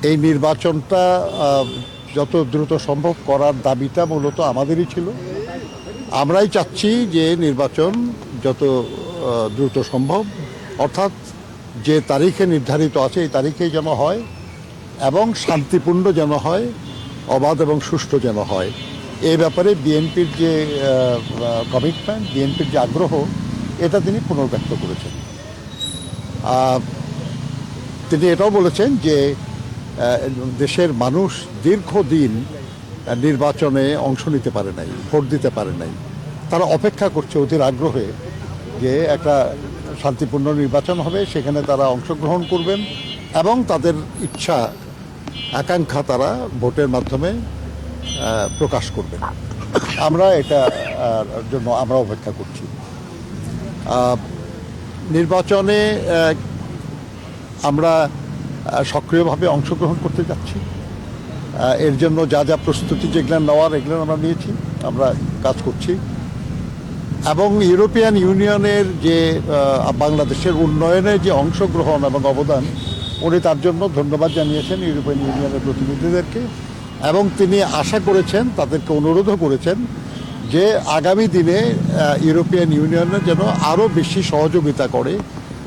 এই নির্বাচনটা যত দ্রুত সম্ভব করার দাবিটা মূলত আমাদেরই ছিল। আমরাই চাচ্ছি যে নির্বাচন যত দ্রুত সম্ভব, অর্থাৎ যে তারিখে নির্ধারিত আছে এই তারিখেই যেন হয় এবং শান্তিপূর্ণ যেন হয়, অবাধ এবং সুষ্ঠু যেন হয়। এই ব্যাপারে বিএনপির যে কমিটমেন্ট, বিএনপির যে আগ্রহ, এটা তিনি পুনর্ব্যক্ত করেছেন। তিনি এটাও বলেছেন যে দেশের মানুষ দীর্ঘদিন নির্বাচনে অংশ নিতে পারে নাই, ভোট দিতে পারে নাই। তারা অপেক্ষা করছে অধীর আগ্রহে যে একটা শান্তিপূর্ণ নির্বাচন হবে, সেখানে তারা অংশগ্রহণ করবেন এবং তাদের ইচ্ছা আকাঙ্ক্ষা তারা ভোটের মাধ্যমে প্রকাশ করবেন। আমরা এটা জন্য আমরা অপেক্ষা করছি। নির্বাচনে আমরা সক্রিয়ভাবে অংশগ্রহণ করতে যাচ্ছি। এর জন্য যা যা প্রস্তুতি যেগুলো নেওয়ার এগুলো আমরা নিয়েছি, আমরা কাজ করছি। এবং ইউরোপিয়ান ইউনিয়নের যে বাংলাদেশের উন্নয়নে যে অংশগ্রহণ এবং অবদান, উনি তার জন্য ধন্যবাদ জানিয়েছেন ইউরোপিয়ান ইউনিয়নের প্রতিনিধিদেরকে এবং তিনি আশা করেছেন, তাদেরকে অনুরোধও করেছেন যে আগামী দিনে ইউরোপিয়ান ইউনিয়নের যেন আরও বেশি সহযোগিতা করে